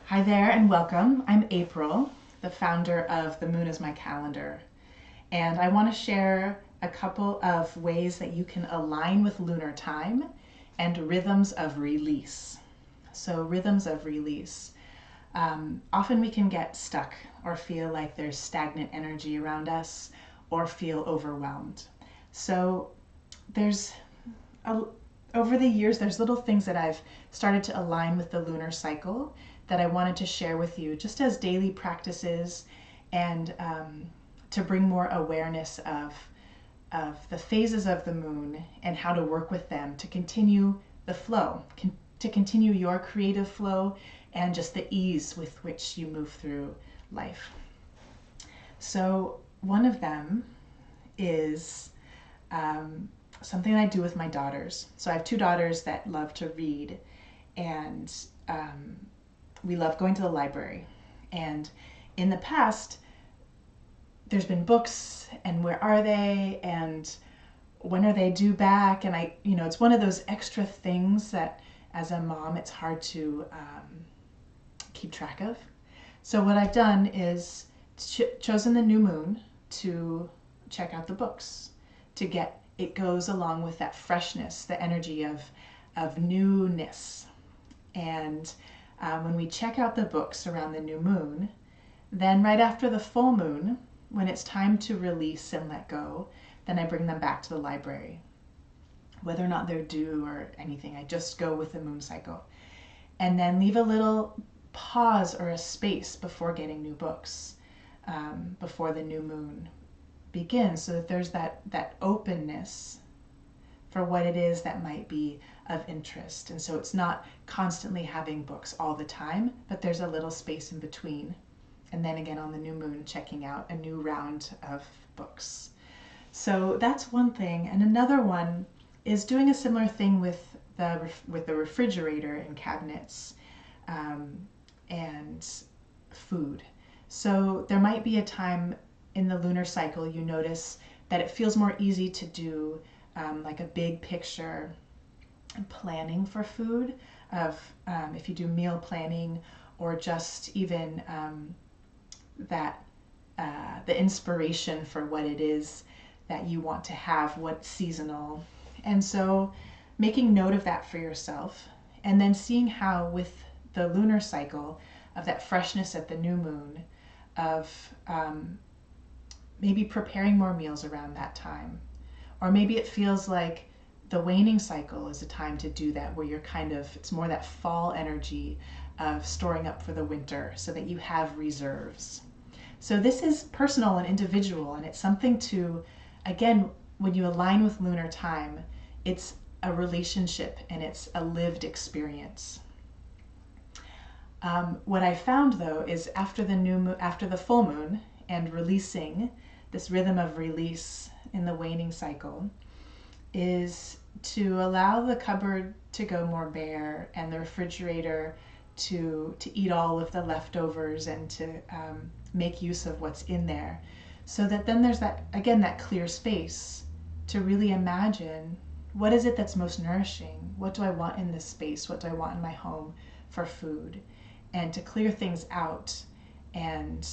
Hi there and welcome. I'm April, the founder of The Moon is My Calendar, and I want to share a couple of ways that you can align with lunar time and rhythms of release. So, rhythms of release. Often we can get stuck or feel like there's stagnant energy around us or feel overwhelmed. So, there's a, over the years, there's little things that I've started to align with the lunar cycle that I wanted to share with you just as daily practices and to bring more awareness of the phases of the moon and how to work with them to continue the flow, to continue your creative flow and just the ease with which you move through life. So, one of them is something I do with my daughters. So I have two daughters that love to read, and we love going to the library. And in the past, there's been books, and where are they, and when are they due back? And it's one of those extra things that as a mom, it's hard to keep track of. So what I've done is chosen the new moon to check out the books, to get it goes along with that freshness, the energy of newness. And when we check out the books around the new moon, then right after the full moon, when it's time to release and let go, then I bring them back to the library. Whether or not they're due or anything, I just go with the moon cycle. And then leave a little pause or a space before getting new books, before the new moon begins, so that there's that openness for what it is that might be of interest. And so it's not constantly having books all the time, but there's a little space in between. And then again on the new moon, checking out a new round of books. So that's one thing. And another one is doing a similar thing with the refrigerator and cabinets and food. So there might be a time in the lunar cycle you notice that it feels more easy to do like a big picture planning for food of if you do meal planning, or just even the inspiration for what it is that you want to have, what's seasonal. And so making note of that for yourself, and then seeing how with the lunar cycle of that freshness at the new moon, of maybe preparing more meals around that time. Or maybe it feels like the waning cycle is a time to do that, where you're it's more that fall energy of storing up for the winter so that you have reserves. So this is personal and individual, and it's something to, again, when you align with lunar time, it's a relationship and it's a lived experience. What I found though is after the full moon and releasing, this rhythm of release in the waning cycle, is to allow the cupboard to go more bare and the refrigerator to eat all of the leftovers and to make use of what's in there, so that then there's that clear space to really imagine, what is it that's most nourishing? What do I want in this space? What do I want in my home for food? And to clear things out, and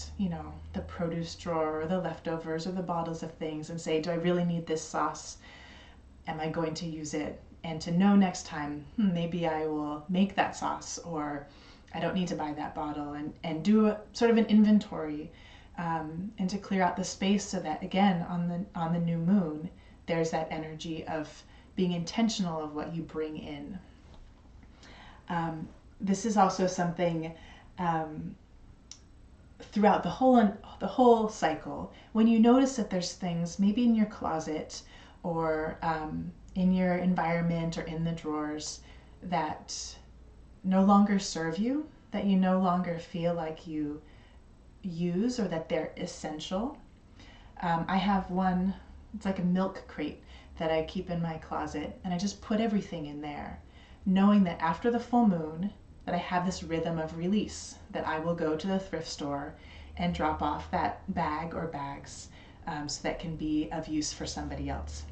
the produce drawer or the leftovers or the bottles of things, and say, do I really need this sauce? Am I going to use it? And to know next time, maybe I will make that sauce, or I don't need to buy that bottle, and do sort of an inventory, and to clear out the space, so that again on the new moon there's that energy of being intentional of what you bring in. This is also something throughout the whole cycle, when you notice that there's things maybe in your closet or in your environment or in the drawers that no longer serve you, that you no longer feel like you use, or that they're essential. I have one, it's like a milk crate that I keep in my closet, and I just put everything in there, knowing that after the full moon that I have this rhythm of release, that I will go to the thrift store and drop off that bag or bags, so that can be of use for somebody else.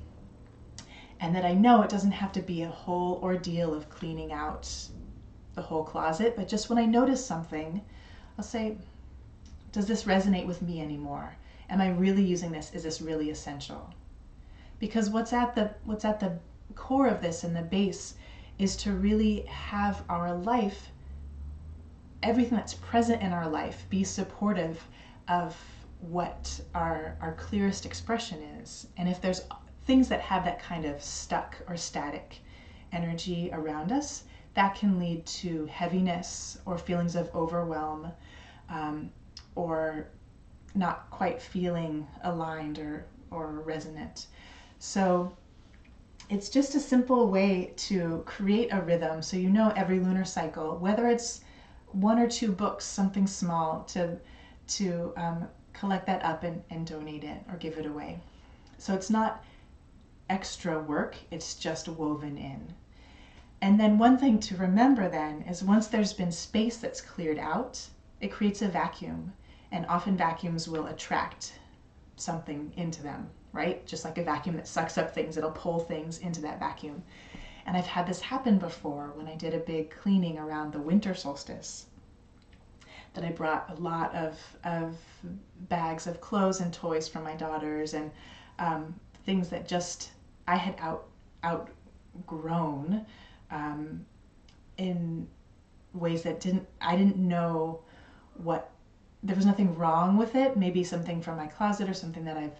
And that I know it doesn't have to be a whole ordeal of cleaning out the whole closet, but just when I notice something, I'll say, does this resonate with me anymore? Am I really using this? Is this really essential? Because what's at the core of this and the base is to really have our life, everything that's present in our life, be supportive of what our clearest expression is. And if there's things that have that kind of stuck or static energy around us, that can lead to heaviness or feelings of overwhelm, or not quite feeling aligned or resonant. So it's just a simple way to create a rhythm, so you know every lunar cycle, whether it's 1 or 2 books, something small, to collect that up and donate it or give it away. So it's not extra work, it's just woven in. And then one thing to remember then is once there's been space that's cleared out, it creates a vacuum. And often vacuums will attract something into them, right? Just like a vacuum that sucks up things, it'll pull things into that vacuum. And I've had this happen before when I did a big cleaning around the winter solstice, that I brought a lot of bags of clothes and toys from my daughters, and things that just I had outgrown in ways that I didn't know what, there was nothing wrong with it, maybe something from my closet or something that I've,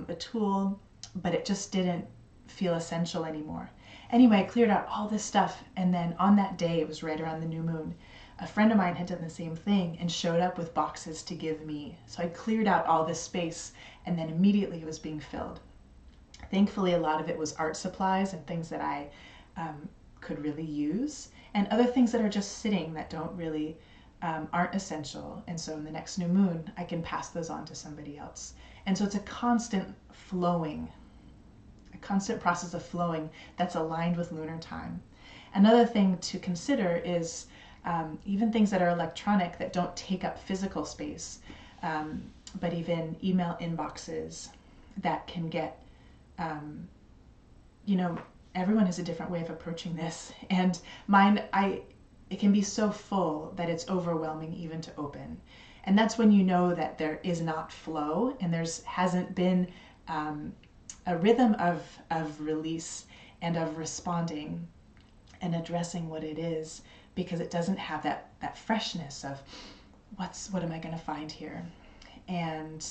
a tool, but it just didn't feel essential anymore. Anyway, I cleared out all this stuff, and then on that day, it was right around the new moon, a friend of mine had done the same thing and showed up with boxes to give me. So I cleared out all this space, and then immediately it was being filled. Thankfully, a lot of it was art supplies and things that I could really use, and other things that are just sitting that don't really, aren't essential. And so in the next new moon, I can pass those on to somebody else. And so it's a constant flowing, a constant process of flowing that's aligned with lunar time. Another thing to consider is even things that are electronic that don't take up physical space, but even email inboxes that can get, everyone has a different way of approaching this, and mine, it can be so full that it's overwhelming even to open. And that's when you know that there is not flow, and hasn't been a rhythm of release and of responding and addressing what it is, because it doesn't have that freshness of what am I going to find here. And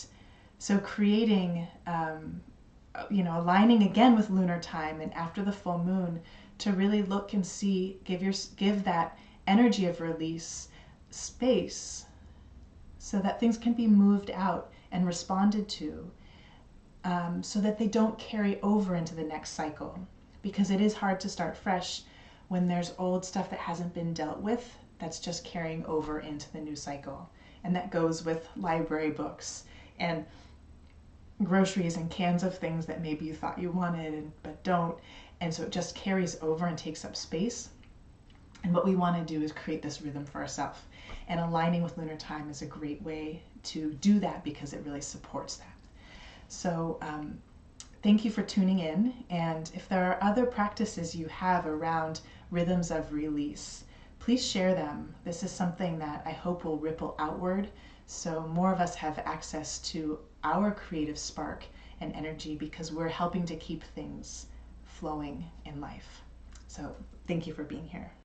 so creating, aligning again with lunar time and after the full moon, to really look and see, give that energy of release space so that things can be moved out and responded to, so that they don't carry over into the next cycle. Because it is hard to start fresh when there's old stuff that hasn't been dealt with that's just carrying over into the new cycle. And that goes with library books and groceries and cans of things that maybe you thought you wanted but don't. And so it just carries over and takes up space. And what we want to do is create this rhythm for ourselves. And aligning with lunar time is a great way to do that, because it really supports that. So thank you for tuning in. And if there are other practices you have around rhythms of release, please share them. This is something that I hope will ripple outward, so more of us have access to our creative spark and energy, because we're helping to keep things flowing in life. So thank you for being here.